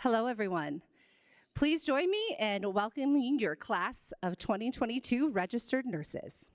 Hello, everyone. Please join me in welcoming your class of 2022 registered nurses.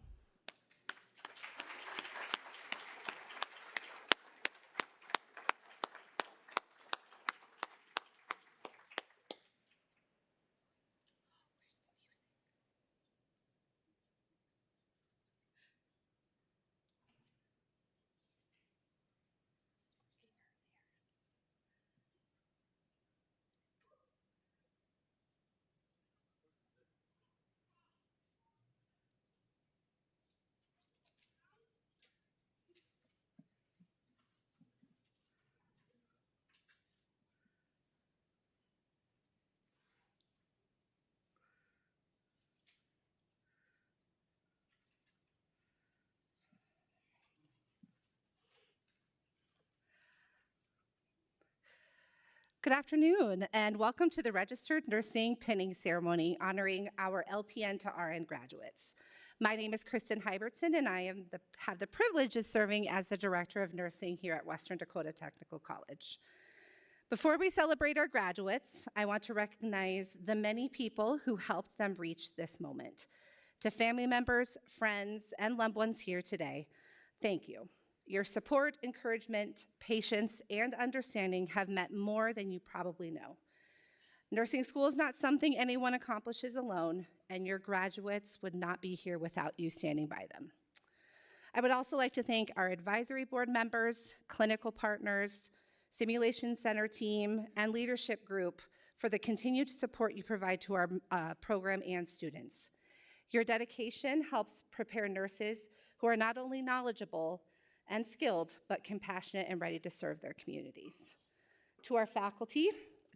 Good afternoon, and welcome to the Registered Nursing Pinning Ceremony honoring our LPN to RN graduates. My name is Kristen Hybertson, and I have the privilege of serving as the Director of Nursing here at Western Dakota Technical College. Before we celebrate our graduates, I want to recognize the many people who helped them reach this moment. To family members, friends, and loved ones here today, thank you. Your support, encouragement, patience, and understanding have meant more than you probably know. Nursing school is not something anyone accomplishes alone, and your graduates would not be here without you standing by them. I would also like to thank our advisory board members, clinical partners, simulation center team, and leadership group for the continued support you provide to our program and students. Your dedication helps prepare nurses who are not only knowledgeable and skilled, but compassionate and ready to serve their communities. To our faculty,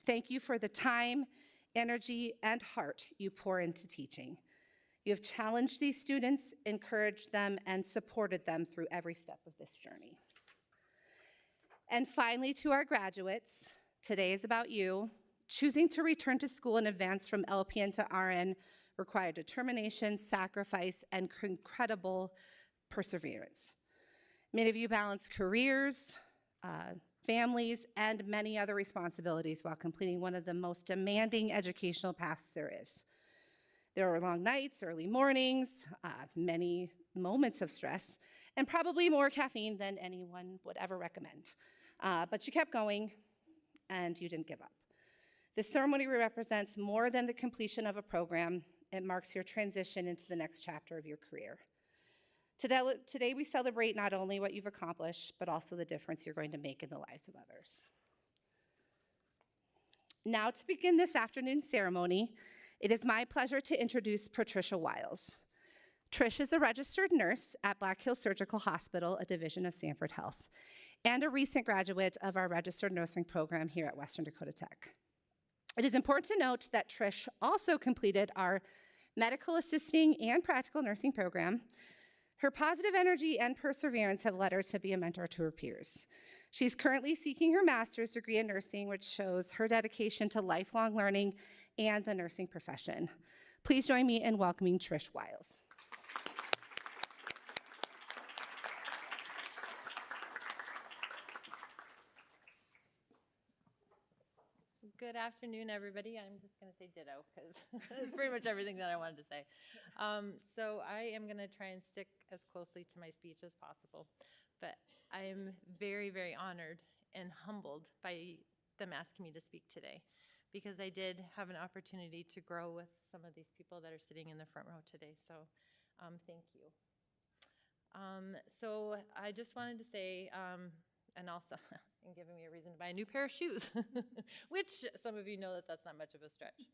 thank you for the time, energy, and heart you pour into teaching. You have challenged these students, encouraged them, and supported them through every step of this journey. And finally, to our graduates, today is about you. Choosing to return to school and advance from LPN to RN required determination, sacrifice, and incredible perseverance. Many of you balance careers, families, and many other responsibilities while completing one of the most demanding educational paths there is. There were long nights, early mornings, many moments of stress, and probably more caffeine than anyone would ever recommend. But you kept going, and you didn't give up. This ceremony represents more than the completion of a program. It marks your transition into the next chapter of your career. Today we celebrate not only what you've accomplished, but also the difference you're going to make in the lives of others. Now, to begin this afternoon's ceremony, it is my pleasure to introduce Patricia Wiles. Trish is a registered nurse at Black Hills Surgical Hospital, a division of Sanford Health, and a recent graduate of our registered nursing program here at Western Dakota Tech. It is important to note that Trish also completed our medical assisting and practical nursing program. Her positive energy and perseverance have led her to be a mentor to her peers. She's currently seeking her master's degree in nursing, which shows her dedication to lifelong learning and the nursing profession. Please join me in welcoming Trish Wiles. Good afternoon, everybody. I'm just going to say ditto because that's pretty much everything that I wanted to say. So I am going to try and stick as closely to my speech as possible. But I am very, very honored and humbled by them asking me to speak today because I did have an opportunity to grow with some of these people that are sitting in the front row today. So thank you. So I just wanted to say, and also and giving me a reason to buy a new pair of shoes, which some of you know that that's not much of a stretch.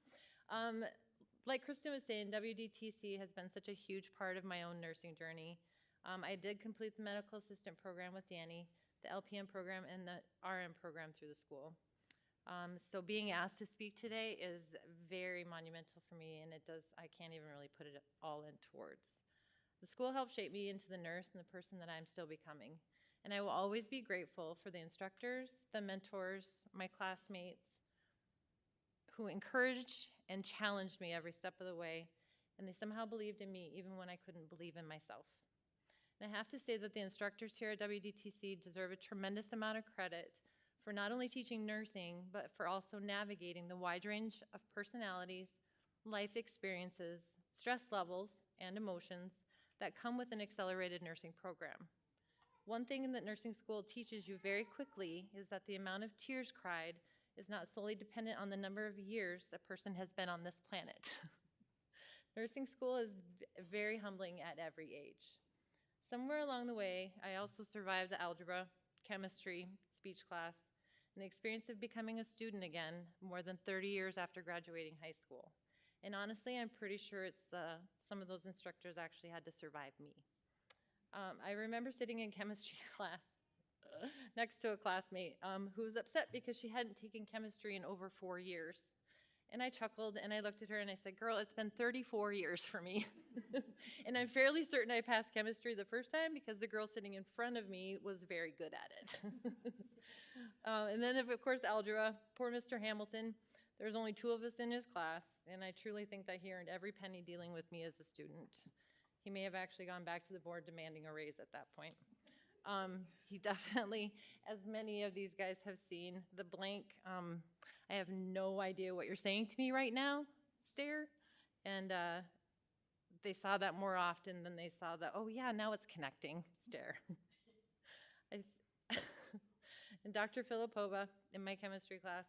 Like Kristen was saying, WDTC has been such a huge part of my own nursing journey. I did complete the medical assistant program with Danny, the LPN program, and the RN program through the school. So being asked to speak today is very monumental for me, and I can't even really put it all into words. The school helped shape me into the nurse and the person that I'm still becoming. And I will always be grateful for the instructors, the mentors, my classmates, who encouraged and challenged me every step of the way, and they somehow believed in me even when I couldn't believe in myself. And I have to say that the instructors here at WDTC deserve a tremendous amount of credit for not only teaching nursing, but for also navigating the wide range of personalities, life experiences, stress levels, and emotions that come with an accelerated nursing program. One thing that nursing school teaches you very quickly is that the amount of tears cried is not solely dependent on the number of years a person has been on this planet. Nursing school is very humbling at every age. Somewhere along the way, I also survived algebra, chemistry, speech class, and the experience of becoming a student again more than 30 years after graduating high school. And honestly, I'm pretty sure it's some of those instructors actually had to survive me. I remember sitting in chemistry class next to a classmate who was upset because she hadn't taken chemistry in over 4 years. And I chuckled and I looked at her and I said, "Girl, it's been 34 years for me." And I'm fairly certain I passed chemistry the first time because the girl sitting in front of me was very good at it. And then, of course, algebra. Poor Mr. Hamilton. There's only 2 of us in his class, and I truly think that he earned every penny dealing with me as a student. He may have actually gone back to the board demanding a raise at that point. He definitely, as many of these guys have seen, the blank, I have no idea what you're saying to me right now, stare. And they saw that more often than they saw the, oh yeah, now it's connecting, stare. And Dr. Filipova, in my chemistry class,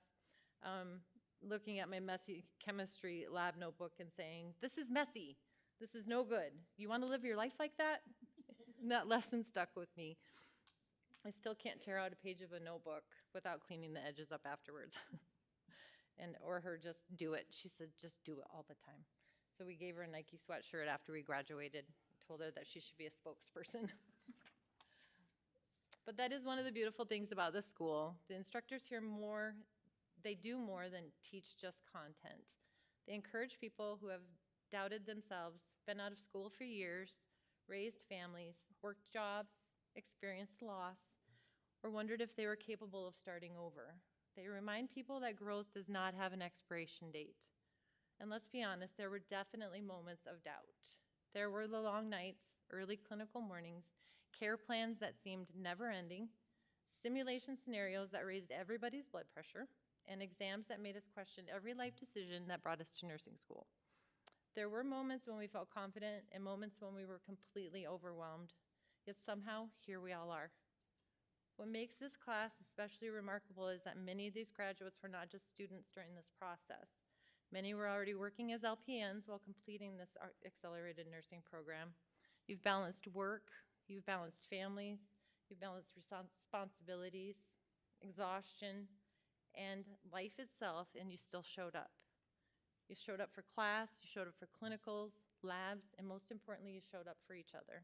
looking at my messy chemistry lab notebook and saying, "This is messy. This is no good. You want to live your life like that?" And that lesson stuck with me. I still can't tear out a page of a notebook without cleaning the edges up afterwards. Or her just do it. She said, "Just do it all the time." So we gave her a Nike sweatshirt after we graduated, told her that she should be a spokesperson. But that is one of the beautiful things about the school. The instructors here they do more than teach just content. They encourage people who have doubted themselves, been out of school for years, raised families, worked jobs, experienced loss, or wondered if they were capable of starting over. They remind people that growth does not have an expiration date. And let's be honest, there were definitely moments of doubt. There were the long nights, early clinical mornings, care plans that seemed never-ending, simulation scenarios that raised everybody's blood pressure, and exams that made us question every life decision that brought us to nursing school. There were moments when we felt confident and moments when we were completely overwhelmed, yet somehow here we all are. What makes this class especially remarkable is that many of these graduates were not just students during this process. Many were already working as LPNs while completing this accelerated nursing program. You've balanced work, you've balanced families, you've balanced responsibilities, exhaustion, and life itself, and you still showed up. You showed up for class, you showed up for clinicals, labs, and most importantly, you showed up for each other.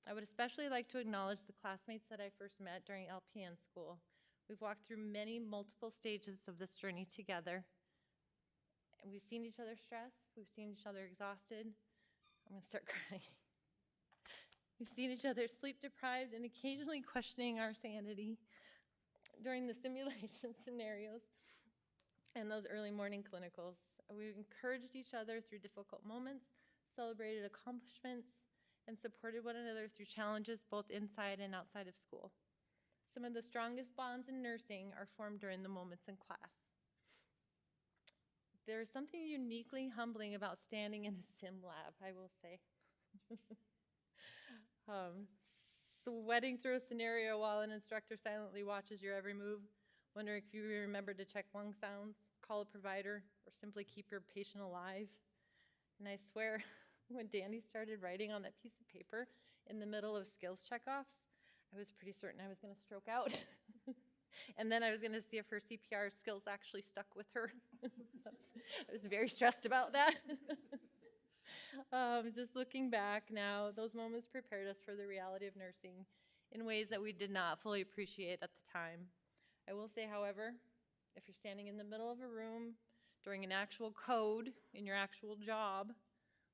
I would especially like to acknowledge the classmates that I first met during LPN school. We've walked through multiple stages of this journey together. And we've seen each other stress, we've seen each other exhausted. I'm gonna start crying. We've seen each other sleep deprived and occasionally questioning our sanity during the simulation scenarios and those early morning clinicals. We've encouraged each other through difficult moments, celebrated accomplishments, and supported one another through challenges both inside and outside of school. Some of the strongest bonds in nursing are formed during the moments in class. There's something uniquely humbling about standing in a sim lab, I will say. Sweating through a scenario while an instructor silently watches your every move, wondering if you remember to check lung sounds, call a provider, or simply keep your patient alive. And I swear, when Danny started writing on that piece of paper in the middle of skills checkoffs, I was pretty certain I was going to stroke out. And then I was going to see if her CPR skills actually stuck with her. I was very stressed about that. Just looking back now, those moments prepared us for the reality of nursing in ways that we did not fully appreciate at the time. I will say, however, if you're standing in the middle of a room during an actual code in your actual job,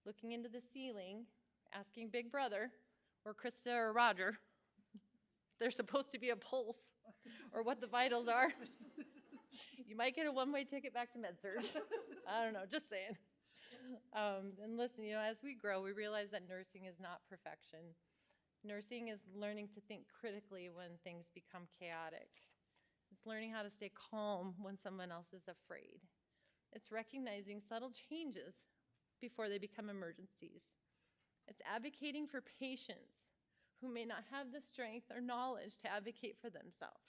looking into the ceiling, asking Big Brother or Krista or Roger, they're supposed to be a pulse or what the vitals are, you might get a one-way ticket back to med-surg. I don't know, just saying. And listen, as we grow, we realize that nursing is not perfection. Nursing is learning to think critically when things become chaotic. It's learning how to stay calm when someone else is afraid. It's recognizing subtle changes before they become emergencies. It's advocating for patients who may not have the strength or knowledge to advocate for themselves.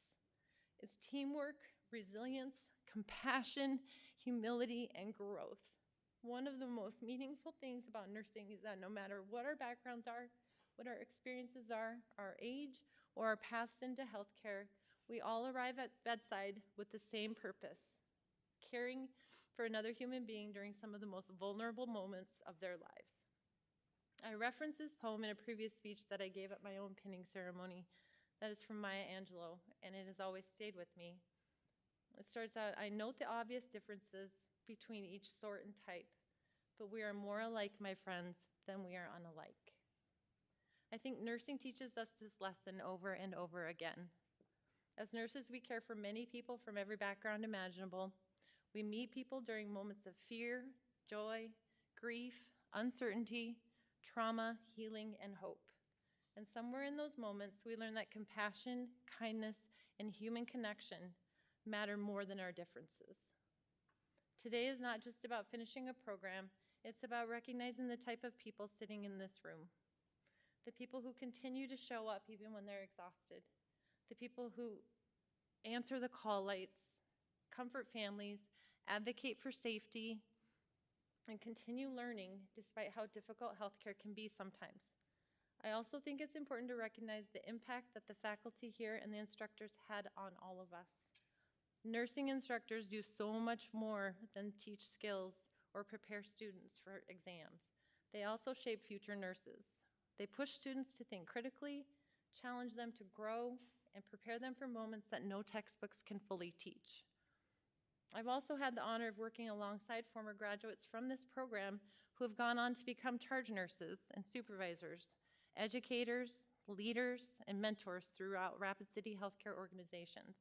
It's teamwork, resilience, compassion, humility, and growth. One of the most meaningful things about nursing is that no matter what our backgrounds are, what our experiences are, our age, or our paths into healthcare, we all arrive at bedside with the same purpose: caring for another human being during some of the most vulnerable moments of their lives. I referenced this poem in a previous speech that I gave at my own pinning ceremony. That is from Maya Angelou, and it has always stayed with me. It starts out, "I note the obvious differences between each sort and type, but we are more alike, my friends, than we are unalike." I think nursing teaches us this lesson over and over again. As nurses, we care for many people from every background imaginable. We meet people during moments of fear, joy, grief, uncertainty, trauma, healing, and hope. And somewhere in those moments, we learn that compassion, kindness, and human connection matter more than our differences. Today is not just about finishing a program, it's about recognizing the type of people sitting in this room. The people who continue to show up even when they're exhausted. The people who answer the call lights, comfort families, advocate for safety, and continue learning despite how difficult healthcare can be sometimes. I also think it's important to recognize the impact that the faculty here and the instructors had on all of us. Nursing instructors do so much more than teach skills or prepare students for exams. They also shape future nurses. They push students to think critically, challenge them to grow, and prepare them for moments that no textbooks can fully teach. I've also had the honor of working alongside former graduates from this program who have gone on to become charge nurses and supervisors, educators, leaders, and mentors throughout Rapid City healthcare organizations.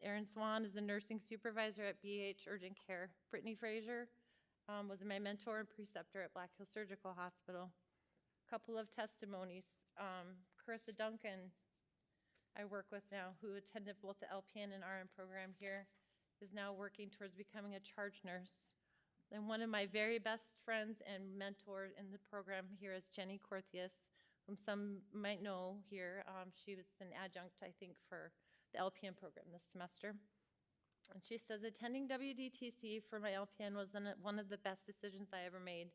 Erin Swan is a nursing supervisor at BH Urgent Care. Brittany Frazier was my mentor and preceptor at Black Hills Surgical Hospital. A couple of testimonies. Carissa Duncan, I work with now, who attended both the LPN and RN program here, is now working towards becoming a charge nurse. And one of my very best friends and mentor in the program here is Jenny Corthius, whom some might know here. She was an adjunct, I think, for the LPN program this semester. And she says, attending WDTC for my LPN was one of the best decisions I ever made.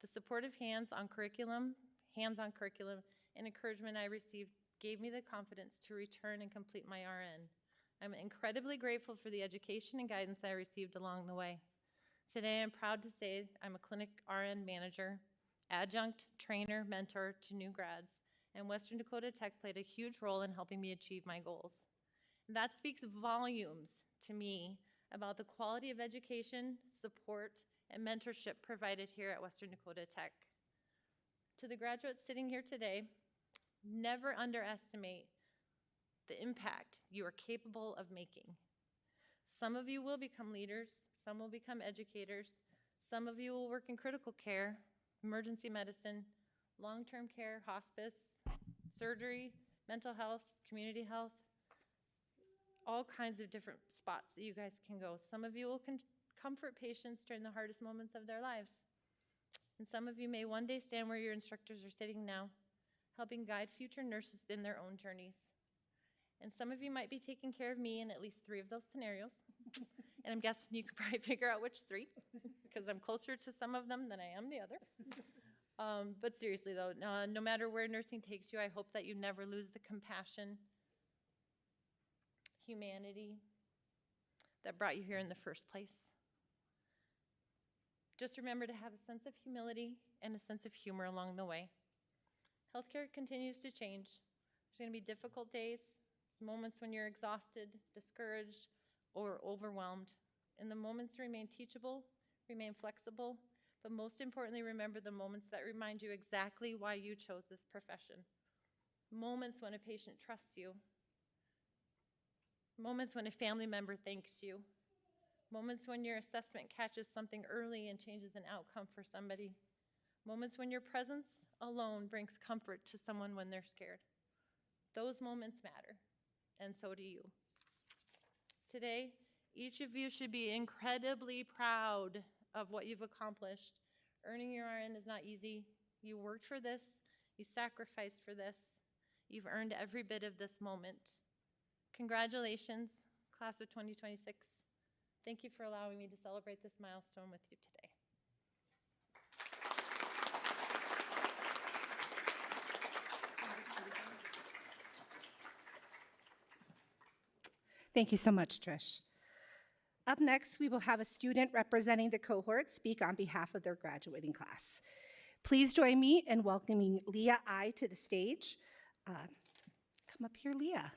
The supportive hands-on curriculum, and encouragement I received gave me the confidence to return and complete my RN. I'm incredibly grateful for the education and guidance I received along the way. Today, I'm proud to say I'm a clinic RN manager, adjunct, trainer, mentor to new grads, and Western Dakota Tech played a huge role in helping me achieve my goals. And that speaks volumes to me about the quality of education, support, and mentorship provided here at Western Dakota Tech. To the graduates sitting here today, never underestimate the impact you are capable of making. Some of you will become leaders, some will become educators, some of you will work in critical care, emergency medicine, long-term care, hospice, surgery, mental health, community health, all kinds of different spots that you guys can go. Some of you will comfort patients during the hardest moments of their lives. And some of you may one day stand where your instructors are sitting now, helping guide future nurses in their own journeys. And some of you might be taking care of me in at least 3 of those scenarios. And I'm guessing you can probably figure out which 3, because I'm closer to some of them than I am the other. But seriously though, no matter where nursing takes you, I hope that you never lose the compassion, humanity that brought you here in the first place. Just remember to have a sense of humility and a sense of humor along the way. Healthcare continues to change. There's going to be difficult days, moments when you're exhausted, discouraged, or overwhelmed. And the moments remain teachable, remain flexible, but most importantly, remember the moments that remind you exactly why you chose this profession. Moments when a patient trusts you. Moments when a family member thanks you. Moments when your assessment catches something early and changes an outcome for somebody. Moments when your presence alone brings comfort to someone when they're scared. Those moments matter, and so do you. today. Each of you should be incredibly proud of what you've accomplished. Earning your RN is not easy. You worked for this. You sacrificed for this. You've earned every bit of this moment. Congratulations, class of 2026. Thank you for allowing me to celebrate this milestone with you today. Thank you so much, Trish. Up next, we will have a student representing the cohort speak on behalf of their graduating class. Please join me in welcoming Leah I to the stage. Come up here, Leah.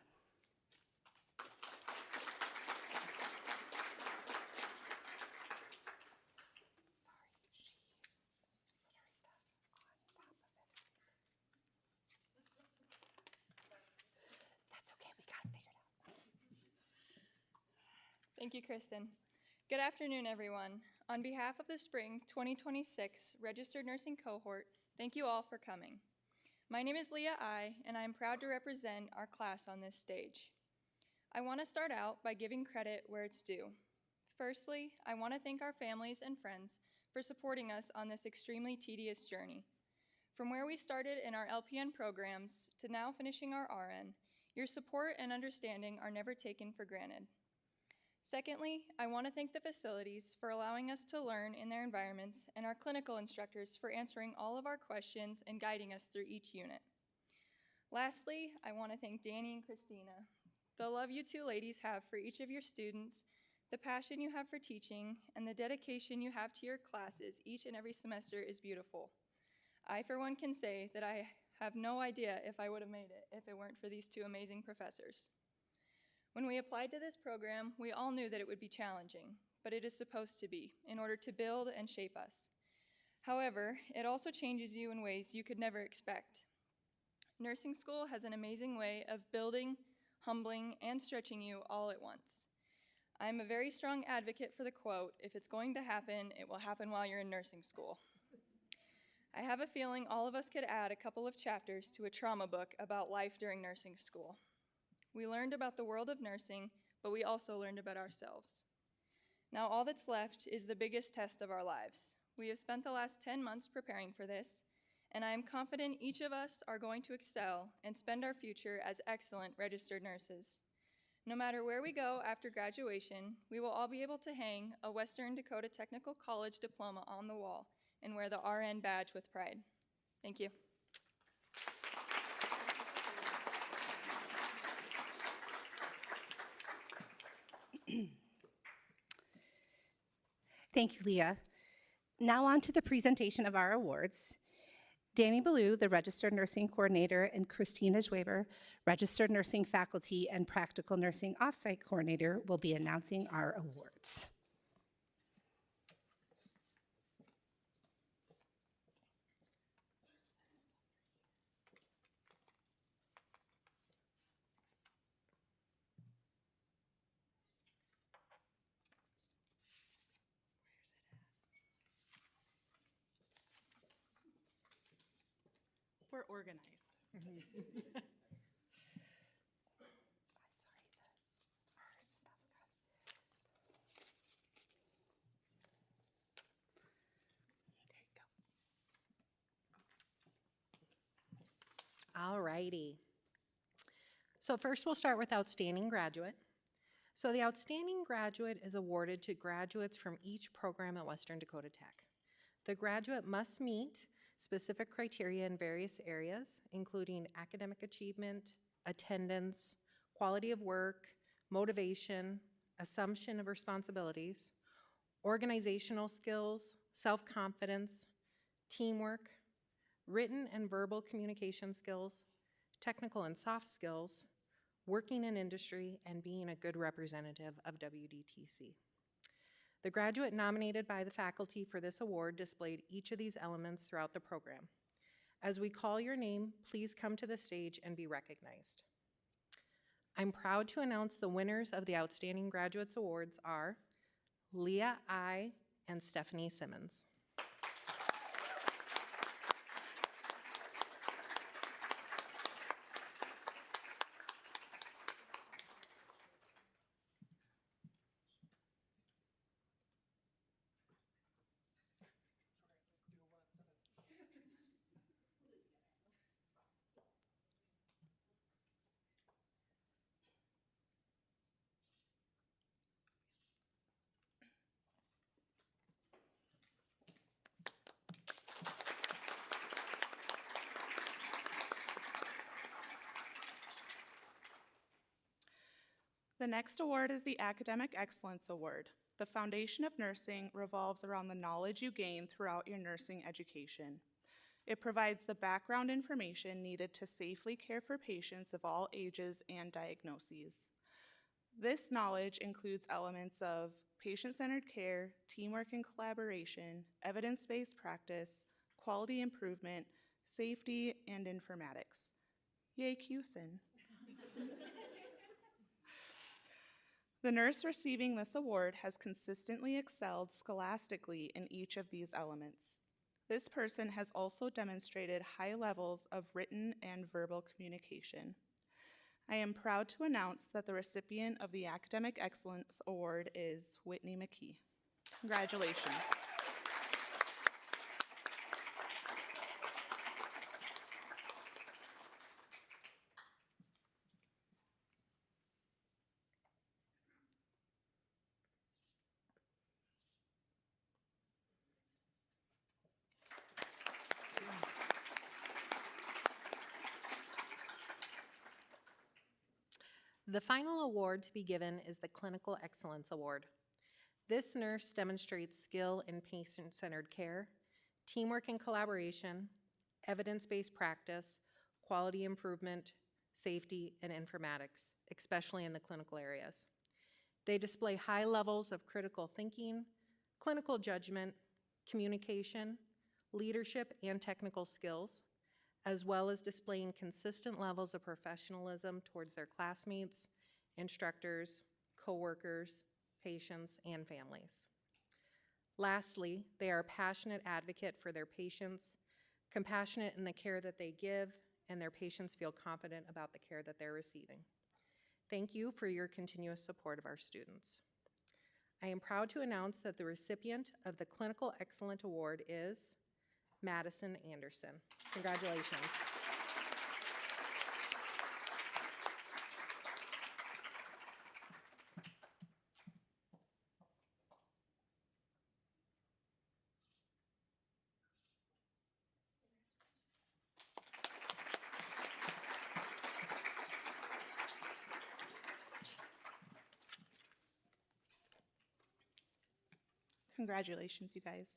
That's okay, we got it figured out. Thank you, Kristen. Good afternoon, everyone. On behalf of the Spring 2026 Registered Nursing Cohort, thank you all for coming. My name is Leah I, and I am proud to represent our class on this stage. I want to start out by giving credit where it's due. Firstly, I want to thank our families and friends for supporting us on this extremely tedious journey. From where we started in our LPN programs to now finishing our RN, your support and understanding are never taken for granted. Secondly, I want to thank the facilities for allowing us to learn in their environments and our clinical instructors for answering all of our questions and guiding us through each unit. Lastly, I want to thank Danny and Christina. The love you two ladies have for each of your students, the passion you have for teaching, and the dedication you have to your classes each and every semester is beautiful. I, for one, can say that I have no idea if I would have made it if it weren't for these two amazing professors. When we applied to this program, we all knew that it would be challenging, but it is supposed to be in order to build and shape us. However, it also changes you in ways you could never expect. Nursing school has an amazing way of building, humbling, and stretching you all at once. I'm a very strong advocate for the quote, "If it's going to happen, it will happen while you're in nursing school." I have a feeling all of us could add a couple of chapters to a trauma book about life during nursing school. We learned about the world of nursing, but we also learned about ourselves. Now all that's left is the biggest test of our lives. We have spent the last 10 months preparing for this, and I am confident each of us are going to excel and spend our future as excellent registered nurses. No matter where we go after graduation, we will all be able to hang a Western Dakota Technical College diploma on the wall and wear the RN badge with pride. Thank you. Thank you, Leah. Now on to the presentation of our awards. Danny Ballou, the Registered Nursing Coordinator, and Christina Schwaber, Registered Nursing Faculty and Practical Nursing Offsite Coordinator, will be announcing our awards. We're organized. All righty. So first we'll start with Outstanding Graduate. So the Outstanding Graduate is awarded to graduates from each program at Western Dakota Tech. The graduate must meet specific criteria in various areas, including academic achievement, attendance, quality of work, motivation, assumption of responsibilities, organizational skills, self-confidence, teamwork, written and verbal communication skills, technical and soft skills, working in industry, and being a good representative of WDTC. The graduate nominated by the faculty for this award displayed each of these elements throughout the program. As we call your name, please come to the stage and be recognized. I'm proud to announce the winners of the Outstanding Graduates Awards are Leah I. and Stephanie Simmons. The next award is the Academic Excellence Award. The foundation of nursing revolves around the knowledge you gain throughout your nursing education. It provides the background information needed to safely care for patients of all ages and diagnoses. This knowledge includes elements of patient-centered care, teamwork and collaboration, evidence-based practice, quality improvement, safety, and informatics. Yay, CUSIN. The nurse receiving this award has consistently excelled scholastically in each of these elements. This person has also demonstrated high levels of written and verbal communication. I am proud to announce that the recipient of the Academic Excellence Award is Whitney McKee. Congratulations. The final award to be given is the Clinical Excellence Award. This nurse demonstrates skill in patient-centered care, teamwork and collaboration, evidence-based practice, quality improvement, safety, and informatics, especially in the clinical areas. They display high levels of critical thinking, clinical judgment, communication, leadership, and technical skills, as well as displaying consistent levels of professionalism towards their classmates, instructors, coworkers, patients, and families. Lastly, they are a passionate advocate for their patients, compassionate in the care that they give, and their patients feel confident about the care that they're receiving. Thank you for your continuous support of our students. I am proud to announce that the recipient of the Clinical Excellence Award is Madison Anderson. Congratulations. Congratulations, you guys.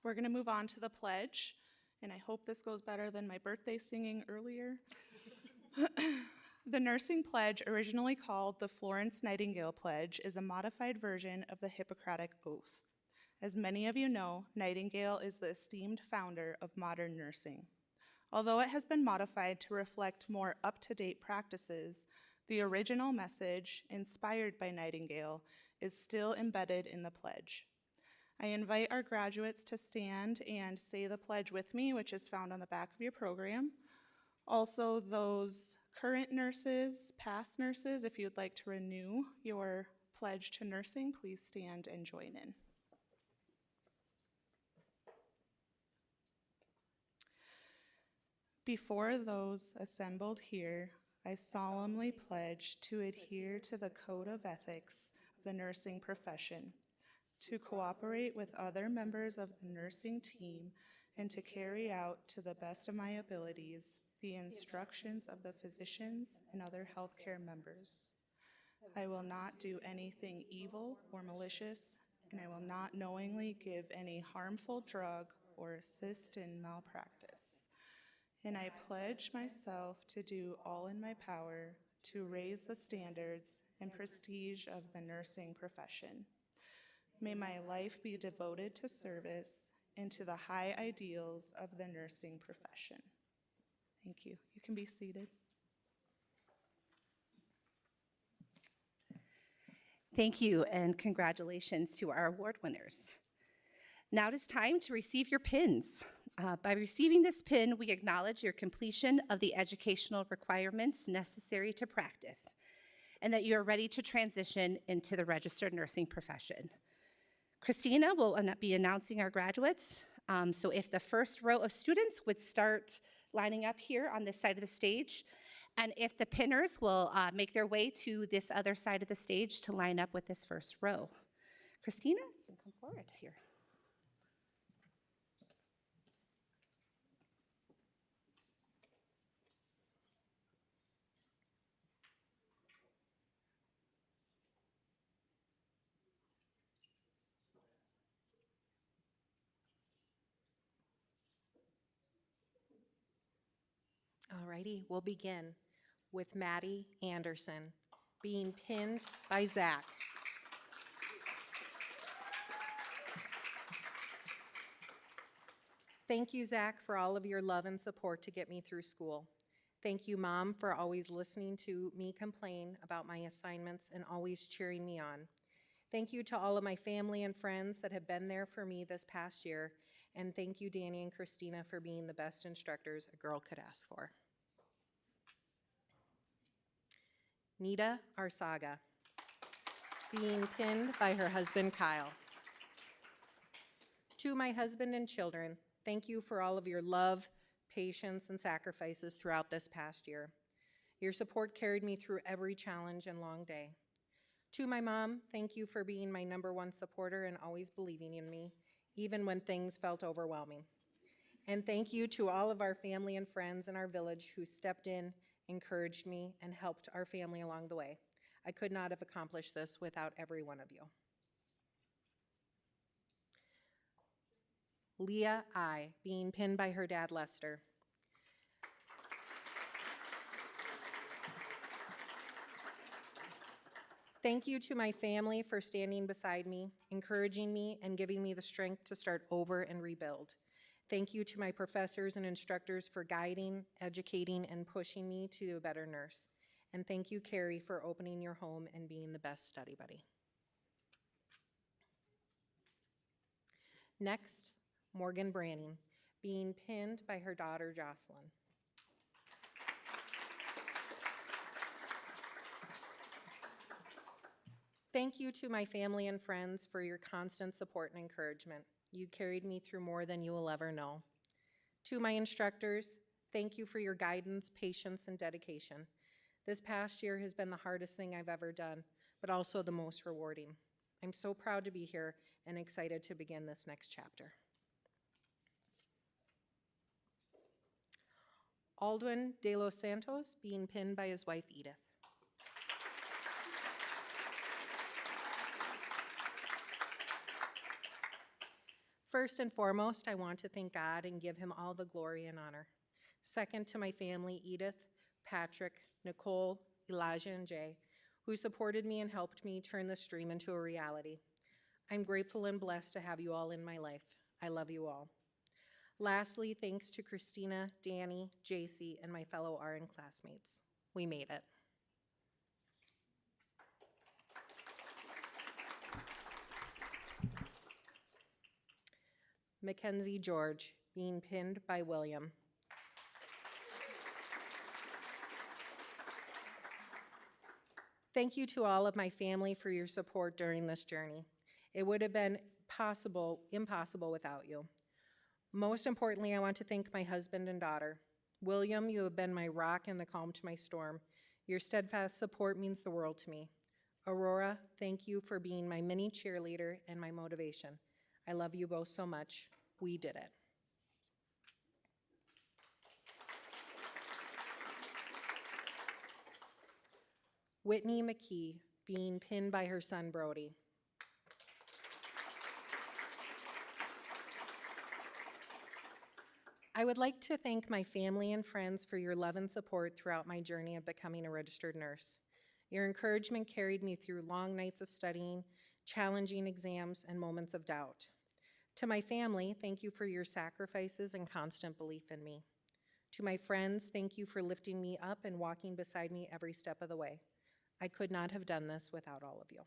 We're going to move on to the pledge, and I hope this goes better than my birthday singing earlier. The nursing pledge, originally called the Florence Nightingale Pledge, is a modified version of the Hippocratic Oath. As many of you know, Nightingale is the esteemed founder of modern nursing. Although it has been modified to reflect more up-to-date practices, the original message, inspired by Nightingale, is still embedded in the pledge. I invite our graduates to stand and say the pledge with me, which is found on the back of your program. Also, those current nurses, past nurses, if you'd like to renew your pledge to nursing, please stand and join in. Before those assembled here, I solemnly pledge to adhere to the code of ethics of the nursing profession, to cooperate with other members of the nursing team, and to carry out to the best of my abilities the instructions of the physicians and other healthcare members. I will not do anything evil or malicious, and I will not knowingly give any harmful drug or assist in malpractice. And I pledge myself to do all in my power to raise the standards and prestige of the nursing profession. May my life be devoted to service and to the high ideals of the nursing profession. Thank you. You can be seated. Thank you, and congratulations to our award winners. Now it is time to receive your pins. By receiving this pin, we acknowledge your completion of the educational requirements necessary to practice, and that you are ready to transition into the registered nursing profession. Christina will be announcing our graduates. So if the first row of students would start lining up here on this side of the stage, and if the pinners will make their way to this other side of the stage to line up with this first row. Christina, you can come forward here. Alrighty, we'll begin with Maddie Anderson being pinned by Zach. Thank you, Zach, for all of your love and support to get me through school. Thank you, Mom, for always listening to me complain about my assignments and always cheering me on. Thank you to all of my family and friends that have been there for me this past year. And thank you, Danny and Christina, for being the best instructors a girl could ask for. Nita Arsaga, being pinned by her husband, Kyle. To my husband and children, thank you for all of your love, patience, and sacrifices throughout this past year. Your support carried me through every challenge and long day. To my mom, thank you for being my #1 supporter and always believing in me, even when things felt overwhelming. And thank you to all of our family and friends in our village who stepped in, encouraged me, and helped our family along the way. I could not have accomplished this without every one of you. Leah I, being pinned by her dad, Lester. Thank you to my family for standing beside me, encouraging me, and giving me the strength to start over and rebuild. Thank you to my professors and instructors for guiding, educating, and pushing me to be a better nurse. And thank you, Carrie, for opening your home and being the best study buddy. Next, Morgan Branning, being pinned by her daughter, Jocelyn. Thank you to my family and friends for your constant support and encouragement. You carried me through more than you will ever know. To my instructors, thank you for your guidance, patience, and dedication. This past year has been the hardest thing I've ever done, but also the most rewarding. I'm so proud to be here and excited to begin this next chapter. Aldwin de los Santos, being pinned by his wife, Edith. First and foremost, I want to thank God and give him all the glory and honor. Second, to my family, Edith, Patrick, Nicole, Elijah, and Jay, who supported me and helped me turn this dream into a reality. I'm grateful and blessed to have you all in my life. I love you all. Lastly, thanks to Christina, Danny, JC, and my fellow RN classmates. We made it. Mackenzie George, being pinned by William. Thank you to all of my family for your support during this journey. It would have been impossible without you. Most importantly, I want to thank my husband and daughter. William, you have been my rock and the calm to my storm. Your steadfast support means the world to me. Aurora, thank you for being my mini cheerleader and my motivation. I love you both so much. We did it. Whitney McKee, being pinned by her son, Brody. I would like to thank my family and friends for your love and support throughout my journey of becoming a registered nurse. Your encouragement carried me through long nights of studying, challenging exams, and moments of doubt. To my family, thank you for your sacrifices and constant belief in me. To my friends, thank you for lifting me up and walking beside me every step of the way. I could not have done this without all of you.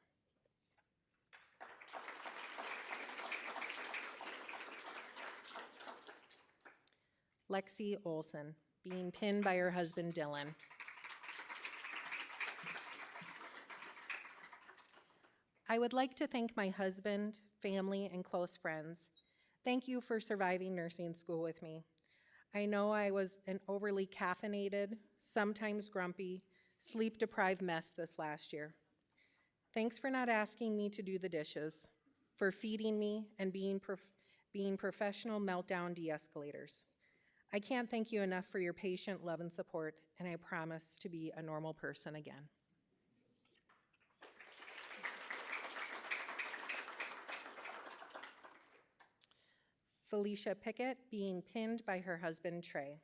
Lexi Olson, being pinned by her husband, Dylan. I would like to thank my husband, family, and close friends. Thank you for surviving nursing school with me. I know I was an overly caffeinated, sometimes grumpy, sleep-deprived mess this last year. Thanks for not asking me to do the dishes, for feeding me, and being professional meltdown de-escalators. I can't thank you enough for your patient love and support, and I promise to be a normal person again. Felicia Pickett, being pinned by her husband, Trey.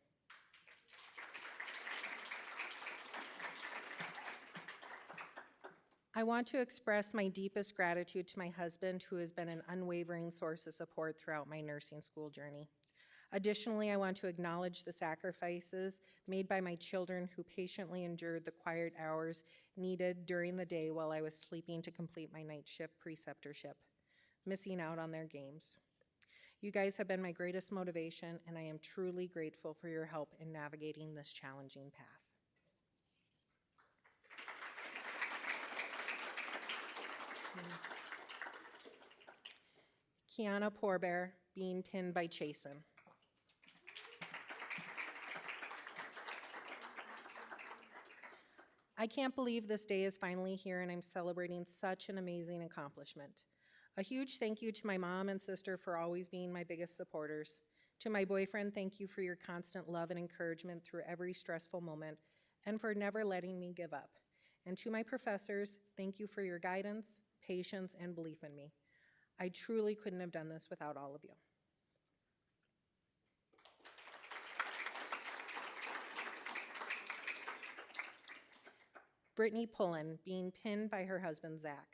I want to express my deepest gratitude to my husband, who has been an unwavering source of support throughout my nursing school journey. Additionally, I want to acknowledge the sacrifices made by my children who patiently endured the quiet hours needed during the day while I was sleeping to complete my night shift preceptorship, missing out on their games. You guys have been my greatest motivation, and I am truly grateful for your help in navigating this challenging path. Kiana Porbear, being pinned by Chasen. I can't believe this day is finally here and I'm celebrating such an amazing accomplishment. A huge thank you to my mom and sister for always being my biggest supporters. To my boyfriend, thank you for your constant love and encouragement through every stressful moment and for never letting me give up. And to my professors, thank you for your guidance, patience, and belief in me. I truly couldn't have done this without all of you. Brittany Pullen, being pinned by her husband, Zach.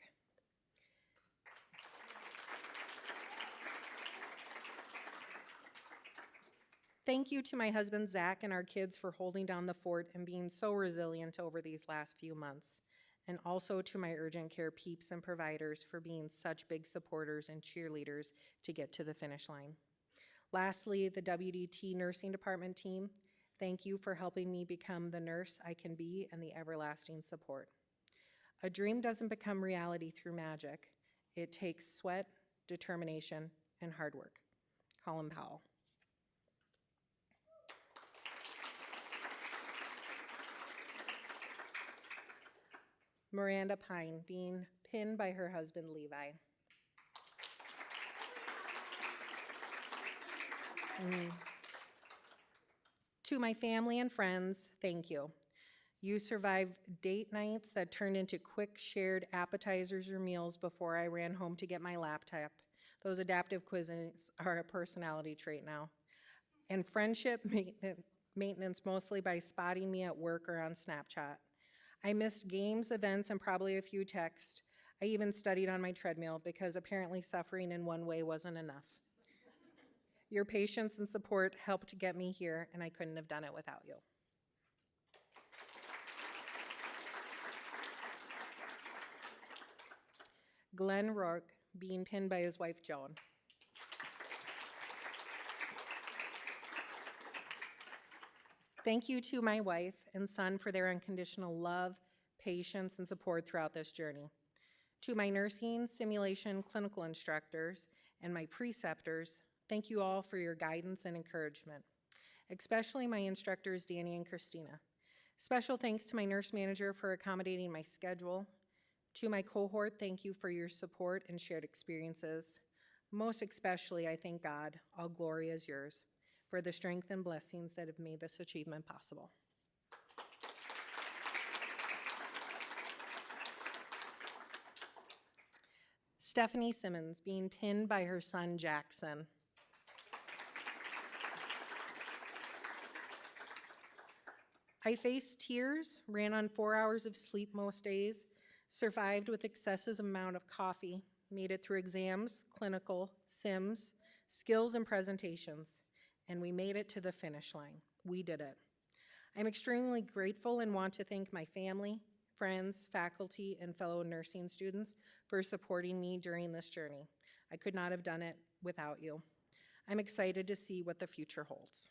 Thank you to my husband, Zach, and our kids for holding down the fort and being so resilient over these last few months. And also to my urgent care peeps and providers for being such big supporters and cheerleaders to get to the finish line. Lastly, the WDT nursing department team, thank you for helping me become the nurse I can be and the everlasting support. A dream doesn't become reality through magic. It takes sweat, determination, and hard work. Colin Powell. Miranda Pine, being pinned by her husband, Levi. To my family and friends, thank you. You survived date nights that turned into quick shared appetizers or meals before I ran home to get my laptop. Those adaptive quizzes are a personality trait now. And friendship maintenance mostly by spotting me at work or on Snapchat. I missed games, events, and probably a few texts. I even studied on my treadmill because apparently suffering in one way wasn't enough. Your patience and support helped get me here, and I couldn't have done it without you. Glenn Rourke, being pinned by his wife, Joan. Thank you to my wife and son for their unconditional love, patience, and support throughout this journey. To my nursing, simulation, clinical instructors, and my preceptors, thank you all for your guidance and encouragement, especially my instructors, Danny and Christina. Special thanks to my nurse manager for accommodating my schedule. To my cohort, thank you for your support and shared experiences. Most especially, I thank God, all glory is yours, for the strength and blessings that have made this achievement possible. Stephanie Simmons, being pinned by her son, Jackson. I faced tears, ran on 4 hours of sleep most days, survived with excessive amount of coffee, made it through exams, clinical, sims, skills, and presentations, and we made it to the finish line. We did it. I'm extremely grateful and want to thank my family, friends, faculty, and fellow nursing students for supporting me during this journey. I could not have done it without you. I'm excited to see what the future holds.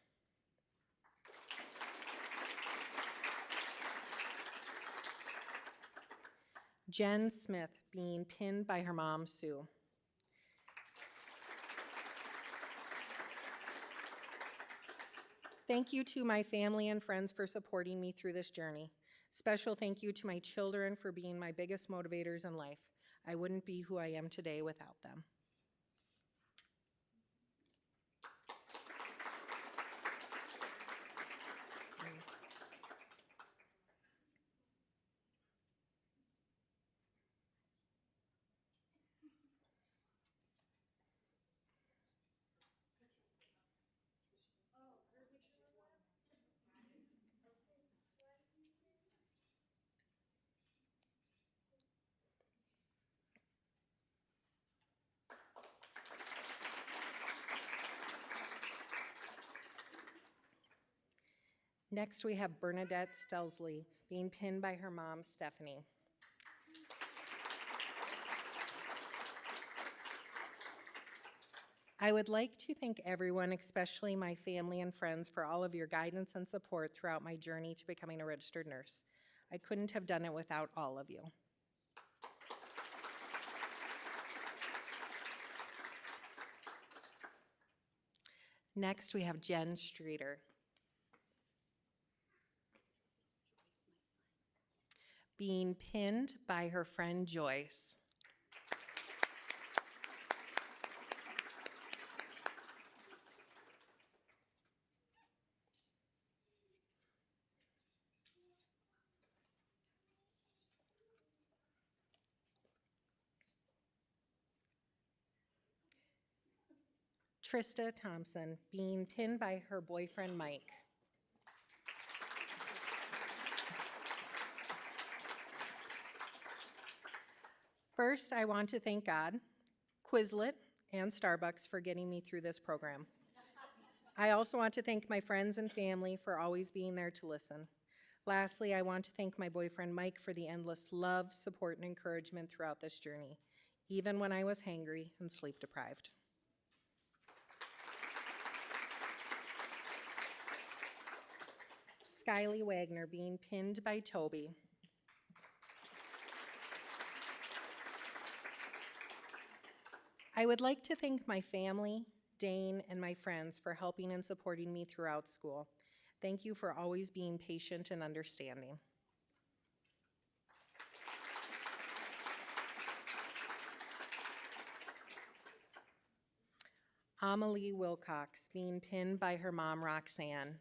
Jen Smith, being pinned by her mom, Sue. Thank you to my family and friends for supporting me through this journey. Special thank you to my children for being my biggest motivators in life. I wouldn't be who I am today without them. Next, we have Bernadette Stelzley being pinned by her mom, Stephanie. I would like to thank everyone, especially my family and friends, for all of your guidance and support throughout my journey to becoming a registered nurse. I couldn't have done it without all of you. Next, we have Jen Streeter. Being pinned by her friend Joyce. Trista Thompson being pinned by her boyfriend Mike. First, I want to thank God, Quizlet, and Starbucks for getting me through this program. I also want to thank my friends and family for always being there to listen. Lastly, I want to thank my boyfriend Mike for the endless love, support, and encouragement throughout this journey, even when I was hangry and sleep deprived. Skylie Wagner being pinned by Toby. I would like to thank my family, Dane, and my friends for helping and supporting me throughout school. Thank you for always being patient and understanding. Amelie Wilcox being pinned by her mom, Roxanne.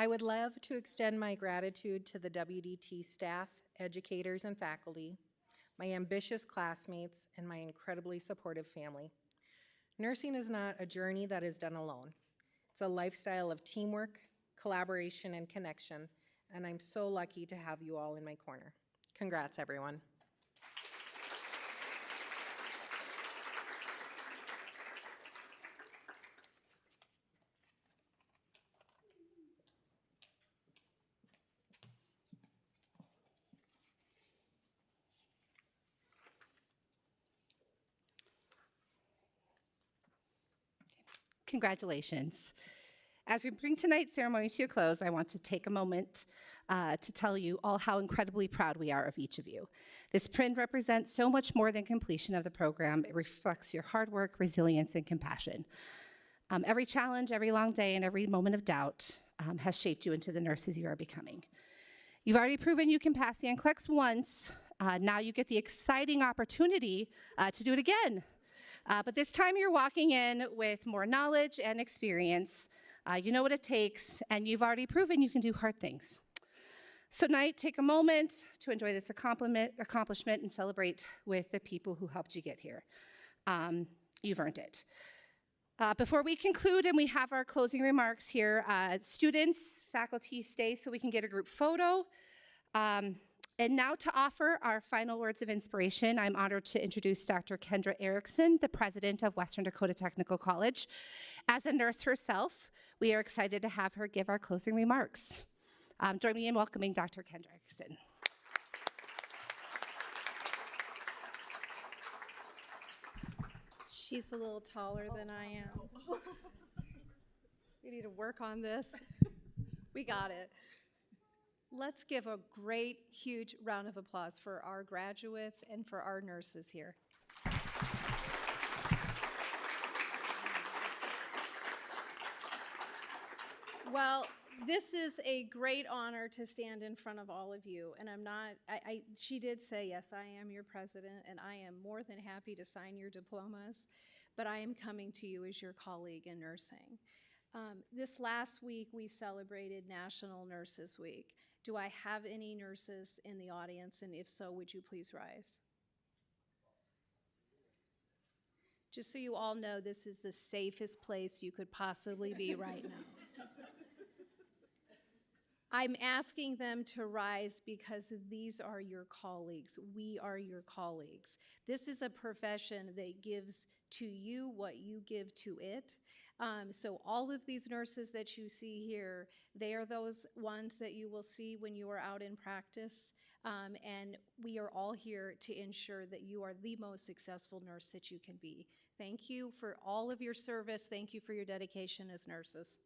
I would love to extend my gratitude to the WDT staff, educators, and faculty, my ambitious classmates, and my incredibly supportive family. Nursing is not a journey that is done alone. It's a lifestyle of teamwork, collaboration, and connection, and I'm so lucky to have you all in my corner. Congrats, everyone. Congratulations. As we bring tonight's ceremony to a close, I want to take a moment to tell you all how incredibly proud we are of each of you. This print represents so much more than completion of the program. It reflects your hard work, resilience, and compassion. Every challenge, every long day, and every moment of doubt has shaped you into the nurses you are becoming. You've already proven you can pass the NCLEX once. Now you get the exciting opportunity to do it again. But this time you're walking in with more knowledge and experience. You know what it takes, and you've already proven you can do hard things. So tonight, take a moment to enjoy this accomplishment and celebrate with the people who helped you get here. You've earned it. Before we conclude and we have our closing remarks here, students, faculty, stay so we can get a group photo. And now to offer our final words of inspiration, I'm honored to introduce Dr. Kendra Erickson, the president of Western Dakota Technical College. As a nurse herself, we are excited to have her give our closing remarks. Join me in welcoming Dr. Kendra Erickson. She's a little taller than I am. We need to work on this. We got it. Let's give a great, huge round of applause for our graduates and for our nurses here. Well, this is a great honor to stand in front of all of you, and she did say, yes, I am your president, and I am more than happy to sign your diplomas, but I am coming to you as your colleague in nursing. This last week, we celebrated National Nurses Week. Do I have any nurses in the audience, and if so, would you please rise? Just so you all know, this is the safest place you could possibly be right now. I'm asking them to rise because these are your colleagues. We are your colleagues. This is a profession that gives to you what you give to it. So all of these nurses that you see here, they are those ones that you will see when you are out in practice. And we are all here to ensure that you are the most successful nurse that you can be. Thank you for all of your service. Thank you for your dedication as nurses.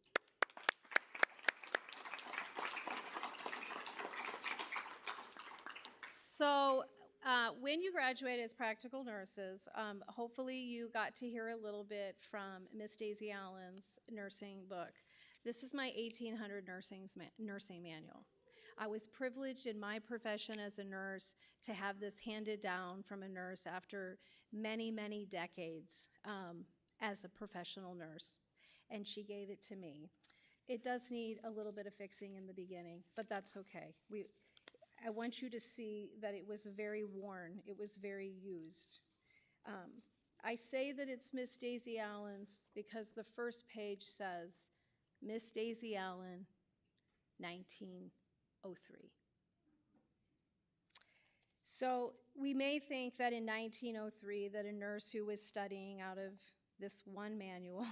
So when you graduate as practical nurses, hopefully you got to hear a little bit from Miss Daisy Allen's nursing book. This is my 1800 nursing manual. I was privileged in my profession as a nurse to have this handed down from a nurse after many, many decades as a professional nurse, and she gave it to me. It does need a little bit of fixing in the beginning, but that's okay. I want you to see that it was very worn, it was very used. I say that it's Miss Daisy Allen's because the first page says, Miss Daisy Allen, 1903. So we may think that in 1903 that a nurse who was studying out of this one manual,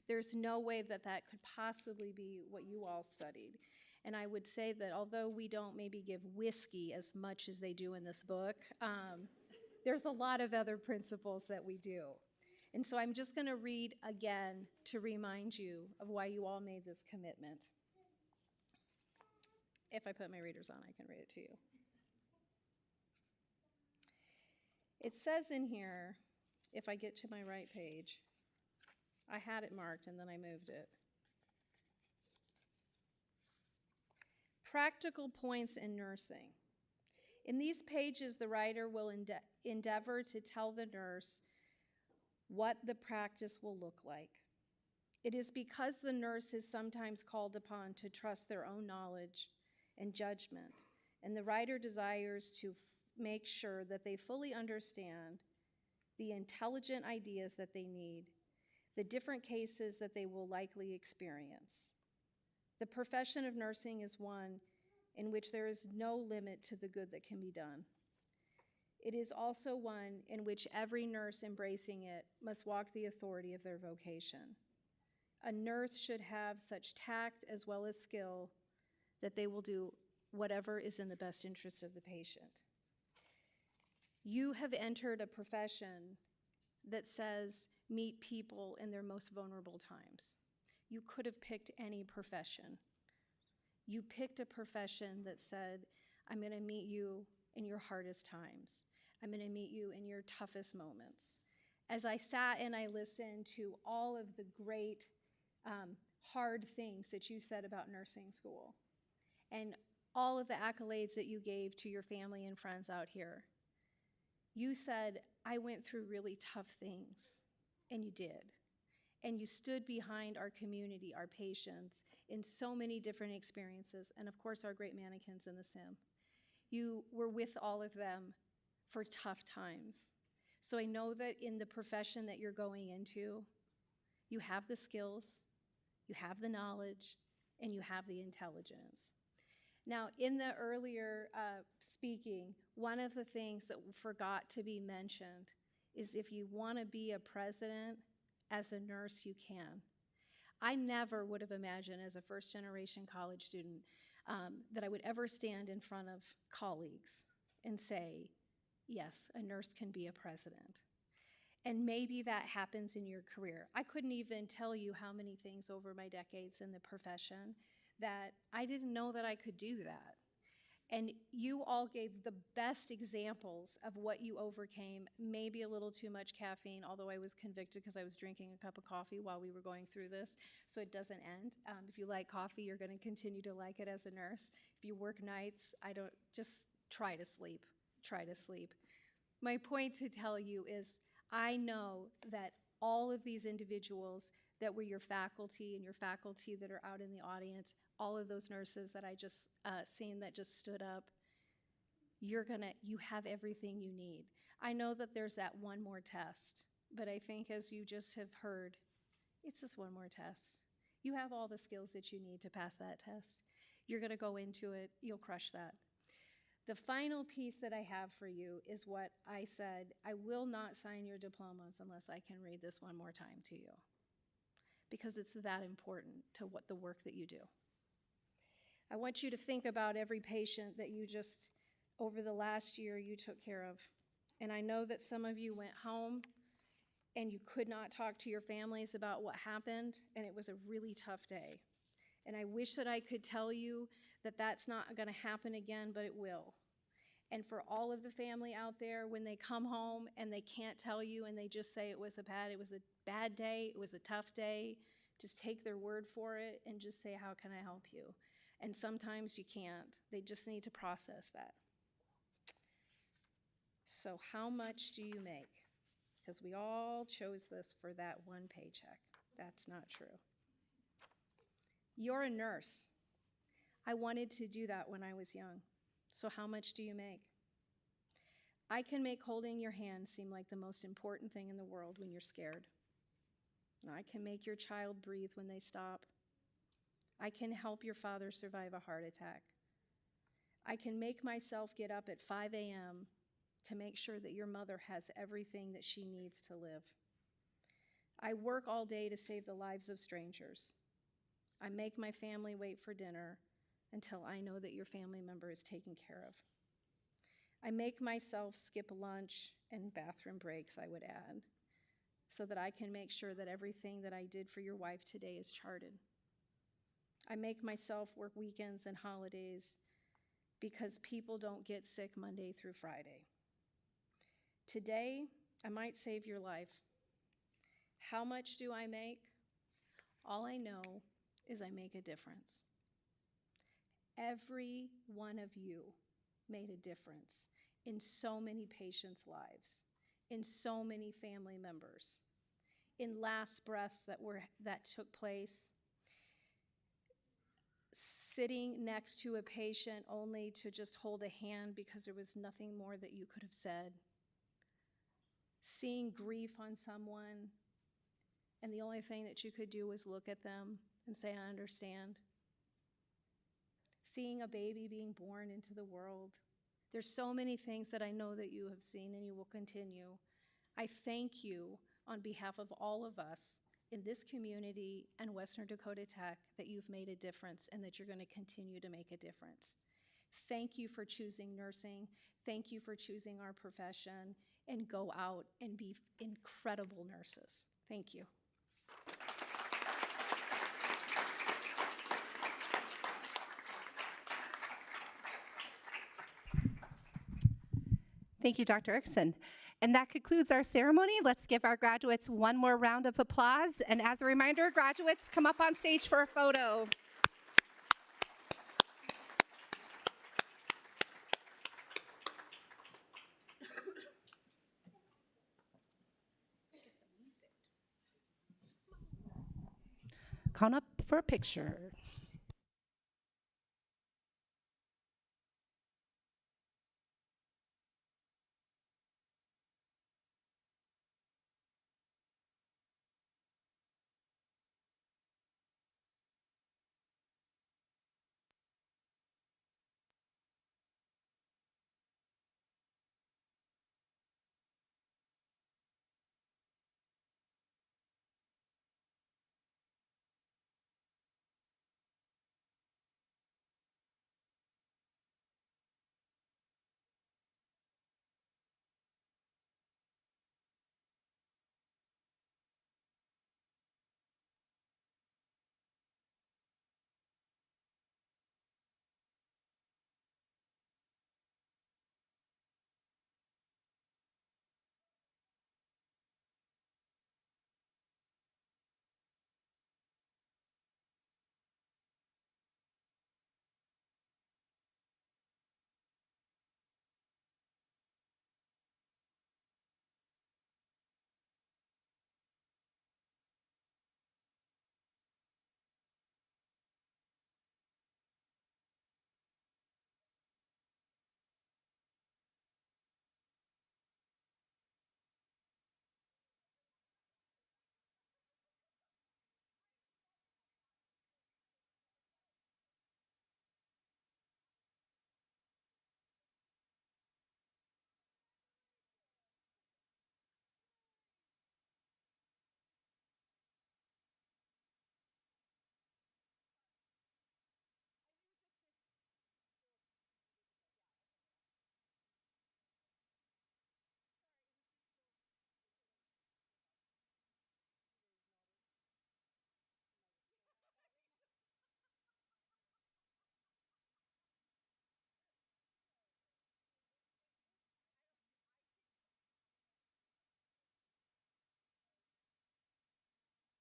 there's no way that that could possibly be what you all studied. And I would say that although we don't maybe give whiskey as much as they do in this book, there's a lot of other principles that we do. And so I'm just going to read again to remind you of why you all made this commitment. If I put my readers on, I can read it to you. It says in here, if I get to my right page, I had it marked and then I moved it. Practical points in nursing. In these pages, the writer will endeavor to tell the nurse what the practice will look like. It is because the nurse is sometimes called upon to trust their own knowledge and judgment, and the writer desires to make sure that they fully understand the intelligent ideas that they need, the different cases that they will likely experience. The profession of nursing is one in which there is no limit to the good that can be done. It is also one in which every nurse embracing it must walk the authority of their vocation. A nurse should have such tact as well as skill that they will do whatever is in the best interest of the patient. You have entered a profession that says meet people in their most vulnerable times. You could have picked any profession. You picked a profession that said, I'm going to meet you in your hardest times. I'm going to meet you in your toughest moments. As I sat and I listened to all of the great hard things that you said about nursing school and all of the accolades that you gave to your family and friends out here, you said, I went through really tough things, and you did. And you stood behind our community, our patients, in so many different experiences, and of course our great mannequins in the sim. You were with all of them for tough times. So I know that in the profession that you're going into, you have the skills, you have the knowledge, and you have the intelligence. Now, in the earlier speaking, one of the things that forgot to be mentioned is if you want to be a president, as a nurse, you can. I never would have imagined as a first-generation college student that I would ever stand in front of colleagues and say, yes, a nurse can be a president. And maybe that happens in your career. I couldn't even tell you how many things over my decades in the profession that I didn't know that I could do that. And you all gave the best examples of what you overcame, maybe a little too much caffeine, although I was convicted because I was drinking a cup of coffee while we were going through this, so it doesn't end. If you like coffee, you're going to continue to like it as a nurse. If you work nights, just try to sleep. Try to sleep. My point to tell you is I know that all of these individuals that were your faculty and your faculty that are out in the audience, all of those nurses that I just seen that just stood up, you have everything you need. I know that there's that one more test, but I think as you just have heard, it's just one more test. You have all the skills that you need to pass that test. You're going to go into it, you'll crush that. The final piece that I have for you is what I said, I will not sign your diplomas unless I can read this one more time to you, because it's that important to what the work that you do. I want you to think about every patient that you just, over the last year, you took care of. And I know that some of you went home and you could not talk to your families about what happened, and it was a really tough day. And I wish that I could tell you that that's not going to happen again, but it will. And for all of the family out there, when they come home and they can't tell you and they just say it was a bad day, it was a tough day, just take their word for it and just say, how can I help you? And sometimes you can't. They just need to process that. So how much do you make? Because we all chose this for that one paycheck. That's not true. You're a nurse. I wanted to do that when I was young. So how much do you make? I can make holding your hand seem like the most important thing in the world when you're scared. And I can make your child breathe when they stop. I can help your father survive a heart attack. I can make myself get up at 5 a.m. to make sure that your mother has everything that she needs to live. I work all day to save the lives of strangers. I make my family wait for dinner until I know that your family member is taken care of. I make myself skip lunch and bathroom breaks, I would add, so that I can make sure that everything that I did for your wife today is charted. I make myself work weekends and holidays because people don't get sick Monday through Friday. Today, I might save your life. How much do I make? All I know is I make a difference. Every one of you made a difference in so many patients' lives, in so many family members, in last breaths that took place, sitting next to a patient only to just hold a hand because there was nothing more that you could have said, seeing grief on someone, and the only thing that you could do was look at them and say, I understand. Seeing a baby being born into the world. There's so many things that I know that you have seen and you will continue. I thank you on behalf of all of us in this community and Western Dakota Tech that you've made a difference and that you're going to continue to make a difference. Thank you for choosing nursing. Thank you for choosing our profession, and go out and be incredible nurses. Thank you. Thank you, Dr. Erickson. And that concludes our ceremony. Let's give our graduates one more round of applause. And as a reminder, graduates, come up on stage for a photo. Come up for a picture.